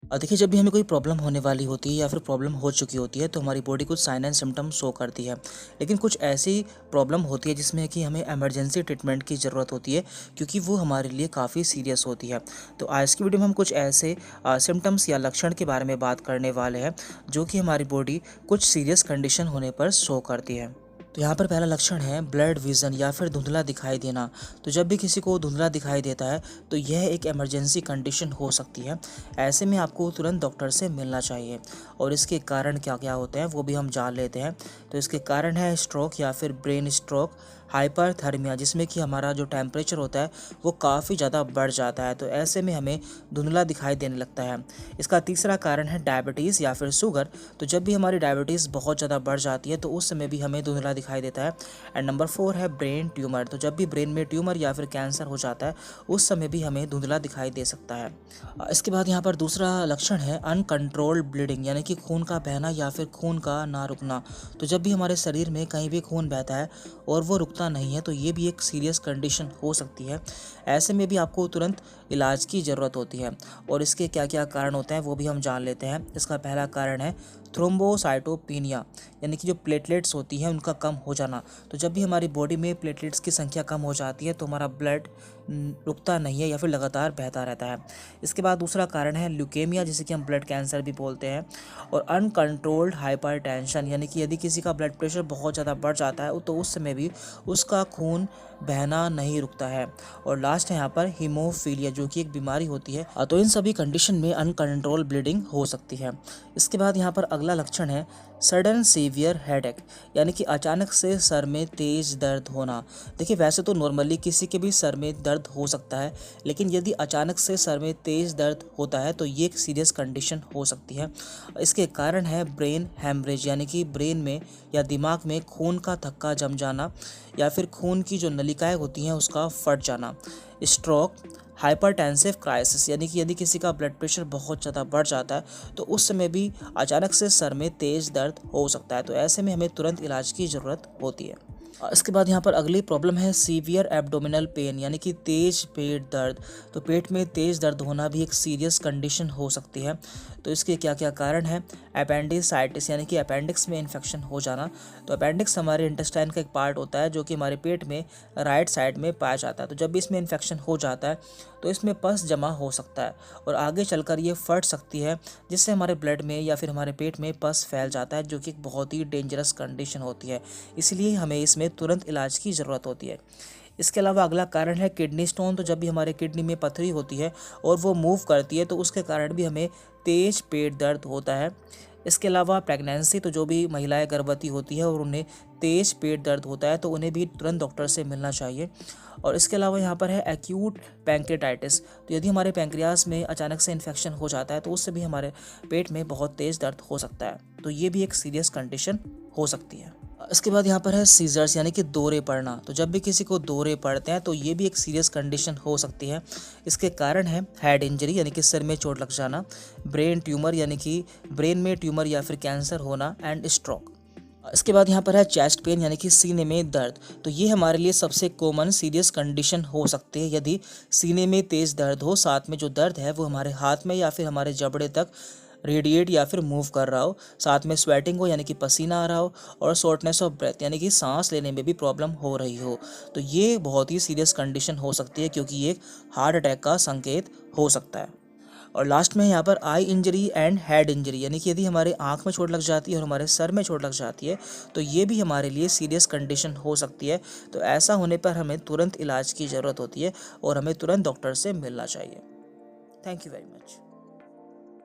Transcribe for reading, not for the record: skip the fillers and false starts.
देखिए, जब भी हमें कोई प्रॉब्लम होने वाली होती है या फिर प्रॉब्लम हो चुकी होती है तो हमारी बॉडी कुछ साइन एंड सिम्टम शो करती है। लेकिन कुछ ऐसी प्रॉब्लम होती है जिसमें कि हमें इमरजेंसी ट्रीटमेंट की ज़रूरत होती है, क्योंकि वो हमारे लिए काफ़ी सीरियस होती है। तो आज की वीडियो में हम कुछ ऐसे सिम्टम्स या लक्षण के बारे में बात करने वाले हैं जो कि हमारी बॉडी कुछ सीरियस कंडीशन होने पर शो करती है। तो यहाँ पर पहला लक्षण है ब्लड विज़न या फिर धुंधला दिखाई देना। तो जब भी किसी को धुंधला दिखाई देता है तो यह एक इमरजेंसी कंडीशन हो सकती है। ऐसे में आपको तुरंत डॉक्टर से मिलना चाहिए। और इसके कारण क्या क्या होते हैं वो भी हम जान लेते हैं। तो इसके कारण है स्ट्रोक या फिर ब्रेन स्ट्रोक, हाइपरथर्मिया जिसमें कि हमारा जो टेम्परेचर होता है वो काफ़ी ज़्यादा बढ़ जाता है, तो ऐसे में हमें धुंधला दिखाई देने लगता है। इसका तीसरा कारण है डायबिटीज़ या फिर शुगर। तो जब भी हमारी डायबिटीज़ बहुत ज़्यादा बढ़ जाती है तो उस समय भी हमें धुंधला दिखाई देता है। एंड नंबर 4 है ब्रेन ट्यूमर। तो जब भी ब्रेन में ट्यूमर या फिर कैंसर हो जाता है उस समय भी हमें धुंधला दिखाई दे सकता है। इसके बाद यहाँ पर दूसरा लक्षण है अनकंट्रोल्ड ब्लीडिंग, यानी कि खून का बहना या फिर खून का ना रुकना। तो जब भी हमारे शरीर में कहीं भी खून बहता है और वो रुकता नहीं है तो ये भी एक सीरियस कंडीशन हो सकती है। ऐसे में भी आपको तुरंत इलाज की ज़रूरत होती है। और इसके क्या क्या कारण होते हैं वो भी हम जान लेते हैं। इसका पहला कारण है थ्रोम्बोसाइटोपिनिया, यानी कि जो प्लेटलेट्स होती हैं उनका कम हो जाना। तो जब भी हमारी बॉडी में प्लेटलेट्स की संख्या कम हो जाती है तो हमारा ब्लड रुकता नहीं है या फिर लगातार बहता रहता है। इसके बाद दूसरा कारण है ल्यूकेमिया, जिसे कि हम ब्लड कैंसर भी बोलते हैं। और अनकंट्रोल्ड हाइपरटेंशन, यानी कि यदि किसी का ब्लड प्रेशर बहुत ज़्यादा बढ़ जाता है तो उस समय भी उसका खून बहना नहीं रुकता है। और लास्ट है यहाँ पर हीमोफीलिया, जो कि एक बीमारी होती है। तो इन सभी कंडीशन में अनकंट्रोल ब्लीडिंग हो सकती है। इसके बाद यहाँ पर अगला लक्षण है सडन सीवियर हेडेक, यानी कि अचानक से सर में तेज दर्द होना। देखिए, वैसे तो नॉर्मली किसी के भी सर में दर्द हो सकता है, लेकिन यदि अचानक से सर में तेज दर्द होता है तो ये एक सीरियस कंडीशन हो सकती है। इसके कारण है ब्रेन हैमरेज, यानी कि ब्रेन में या दिमाग में खून का थक्का जम जाना या फिर खून की जो नलिकाएं होती हैं उसका फट जाना। स्ट्रोक, हाइपरटेंसिव क्राइसिस, यानी कि यदि किसी का ब्लड प्रेशर बहुत ज़्यादा बढ़ जाता है तो उस समय भी अचानक से सर में तेज़ दर्द हो सकता है। तो ऐसे में हमें तुरंत इलाज की ज़रूरत होती है। इसके बाद यहाँ पर अगली प्रॉब्लम है सीवियर एब्डोमिनल पेन, यानी कि तेज पेट दर्द। तो पेट में तेज दर्द होना भी एक सीरियस कंडीशन हो सकती है। तो इसके क्या क्या कारण है अपेंडिसाइटिस, यानी कि अपेंडिक्स में इन्फेक्शन हो जाना। तो अपेंडिक्स हमारे इंटेस्टाइन का एक पार्ट होता है जो कि हमारे पेट में राइट साइड में पाया जाता है। तो जब भी इसमें इन्फेक्शन हो जाता है तो इसमें पस जमा हो सकता है और आगे चलकर ये फट सकती है, जिससे हमारे ब्लड में या फिर हमारे पेट में पस फैल जाता है, जो कि एक बहुत ही डेंजरस कंडीशन होती है। इसलिए हमें इसमें तुरंत इलाज की ज़रूरत होती है। इसके अलावा अगला कारण है किडनी स्टोन। तो जब भी हमारे किडनी में पथरी होती है और वो मूव करती है तो उसके कारण भी हमें तेज पेट दर्द होता है। इसके अलावा प्रेगनेंसी, तो जो भी महिलाएं गर्भवती होती है और उन्हें तेज पेट दर्द होता है तो उन्हें भी तुरंत डॉक्टर से मिलना चाहिए। और इसके अलावा यहाँ पर है एक्यूट पैंक्रेटाइटिस। तो यदि हमारे पैंक्रियास में अचानक से इन्फेक्शन हो जाता है तो उससे भी हमारे पेट में बहुत तेज़ दर्द हो सकता है। तो ये भी एक सीरियस कंडीशन हो सकती है। इसके बाद यहाँ पर है सीजर्स, यानी कि दौरे पड़ना। तो जब भी किसी को दौरे पड़ते हैं तो ये भी एक सीरियस कंडीशन हो सकती है। इसके कारण है हेड इंजरी, यानी कि सिर में चोट लग जाना, ब्रेन ट्यूमर, यानी कि ब्रेन में ट्यूमर या फिर कैंसर होना, एंड स्ट्रोक। इसके बाद यहाँ पर है चेस्ट पेन, यानी कि सीने में दर्द। तो ये हमारे लिए सबसे कॉमन सीरियस कंडीशन हो सकती है। यदि सीने में तेज़ दर्द हो, साथ में जो दर्द है वो हमारे हाथ में या फिर हमारे जबड़े तक रेडिएट या फिर मूव कर रहा हो, साथ में स्वेटिंग हो, यानी कि पसीना आ रहा हो, और शॉर्टनेस ऑफ ब्रेथ, यानी कि सांस लेने में भी प्रॉब्लम हो रही हो, तो ये बहुत ही सीरियस कंडीशन हो सकती है, क्योंकि ये एक हार्ट अटैक का संकेत हो सकता है। और लास्ट में यहाँ पर आई इंजरी एंड हेड इंजरी, यानी कि यदि हमारे आंख में चोट लग जाती है और हमारे सर में चोट लग जाती है तो ये भी हमारे लिए सीरियस कंडीशन हो सकती है। तो ऐसा होने पर हमें तुरंत इलाज की ज़रूरत होती है और हमें तुरंत डॉक्टर से मिलना चाहिए। Thank you very much.